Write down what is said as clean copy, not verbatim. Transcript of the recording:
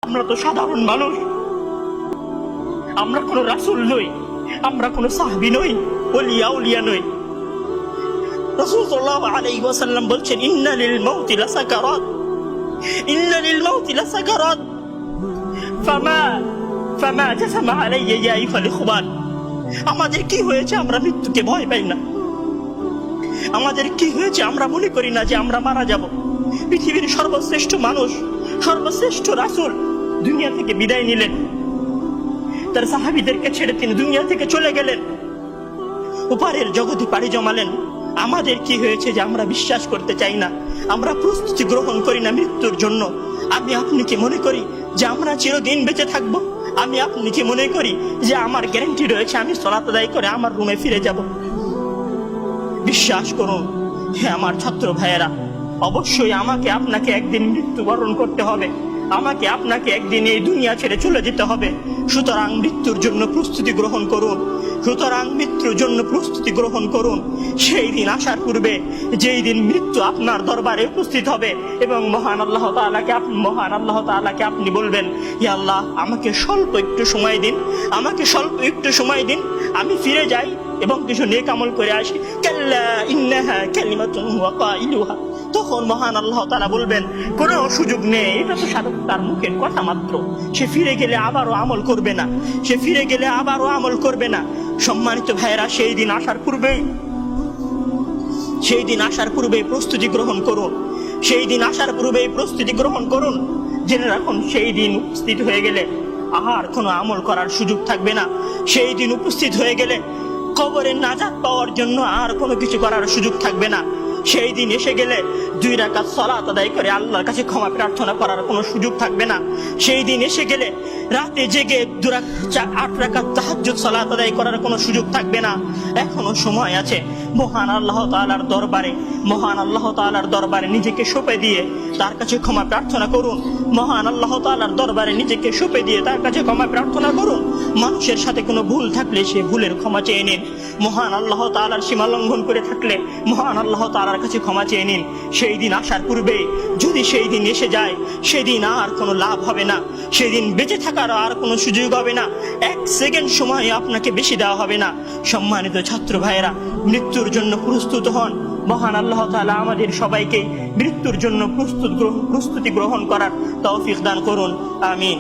আমরা তো সাধারণ মানুষ, আমরা কোনো রাসূল নই, আমরা কোনো সাহাবী নই, ওলিয়া উলিয়া নই। রাসূল সাল্লাল্লাহু আলাইহি ওয়াসাল্লাম বলছেন, ইন্না লিল মাউতি লাসাকারাত, ইন্না লিল মাউতি লাসাকারাত, ফামা জাসামা আলাইয়া ইয়া আইয়ুহাল ইখওয়ান। আমাদের কি হয়েছে আমরা মৃত্যুকে ভয় পাই না? আমাদের কি হয়েছে আমরা মনে করি না যে আমরা মারা যাব? পৃথিবীর সর্বশ্রেষ্ঠ মানুষ, সর্বশ্রেষ্ঠ রাসূল দুনিয়া থেকে বিদায় নিলেন, তার সাহাবীদেরকে ছেড়ে তিনি দুনিয়া থেকে চলে গেলেন, উপরের জগতে পাড়ি জমালেন। আমাদের কি হয়েছে যে আমরা বিশ্বাস করতে চাই না, আমরা প্রস্তুতি গ্রহণ করি না মৃত্যুর জন্য? আমি আপনি কি মনে করি যে আমরা চিরদিন বেঁচে থাকবো? আমি আপনি কি মনে করি যে আমার গ্যারান্টি রয়েছে আমি সালাত আদায় করে আমার রুমে ফিরে যাব? বিশ্বাস করুন হে আমার ছাত্র ভাইয়েরা, অবশ্যই আমাকে আপনাকে একদিন মৃত্যুবরণ করতে হবে, আমাকে আপনাকে একদিন এই দুনিয়া ছেড়ে চলে যেতে হবে। সুতরাং মৃত্যুর জন্য প্রস্তুতি গ্রহণ করুন, সুতরাং মৃত্যুর জন্য প্রস্তুতি গ্রহণ করুন। সেই দিন আসার পূর্বে, যেই দিন মৃত্যু আপনার দরবারে উপস্থিত হবে এবং মহান আল্লাহ তাআলাকে আপনি বলবেন, ইয়া আল্লাহ, আমাকে স্বল্প একটু সময় দিন, আমাকে স্বল্প একটু সময় দিন, আমি ফিরে যাই এবং কিছু নেক আমল করে আসি। কাল্লা ইন্নাহা কালিমাতুন ওয়া কাইলুহা। তখন মহান আল্লাহ তাআলা বলবেন, কোনো সুযোগ নেই, এটা তো সাধারণ তার মুখের কথা মাত্র, সে ফিরে গেলে আবারও আমল করবে না, সে ফিরে গেলে আবারও আমল করবে না। সম্মানিত ভাইয়েরা, সেই দিন আসার পূর্বেই প্রস্তুতি গ্রহণ করুন, সেই দিন আসার পূর্বেই প্রস্তুতি গ্রহণ করুন। জেনে রাখুন, সেই দিন উপস্থিত হয়ে গেলে আর কোনো আমল করার সুযোগ থাকবে না। সেই দিন উপস্থিত হয়ে গেলে কবরের নাজাত পাওয়ার জন্য আর কোনো কিছু করার সুযোগ থাকবে না। সেই দিন এসে গেলে 2 রাকাত সালাত আদায় করে আল্লাহর কাছে ক্ষমা প্রার্থনা করার কোনো সুযোগ থাকবে না। সেই দিন এসে গেলে রাতে জেগে 8 রাকাত তাহাজ্জুদ সালাত আদায় করার কোনো সুযোগ থাকবে না। এখনো সময় আছে। মহান আল্লাহ তাআলার দরবারে নিজেকে সঁপে দিয়ে তার কাছে ক্ষমা প্রার্থনা করুন। মহান আল্লাহ তাআলার দরবারে নিজেকে সঁপে দিয়ে তার কাছে ক্ষমা প্রার্থনা করুন। মানুষের সাথে কোনো ভুল থাকলে সে ভুলের ক্ষমা চেয়ে নিন। মহান আল্লাহ তাআলার সীমা লঙ্ঘন করে থাকলে মহান আল্লাহ তাআলার কাছে ক্ষমা চেয়ে নিন। সেই দিন আসার পূর্বে যদি সেই দিন এসে যায়, সেদিন আর কোনো লাভ হবে না, সেদিন বেঁচে থাকার আর কোনো সুযোগ হবে না, 1 সেকেন্ড সময় আপনাকে বেশি দেওয়া হবে না। সম্মানিত ছাত্র ভাইয়েরা, মৃত্যুর জন্য প্রস্তুত হন। মহান আল্লাহ তাআলা আমাদের সবাইকে মৃত্যুর জন্য প্রস্তুতি গ্রহণ করার তৌফিক দান করুন। আমিন।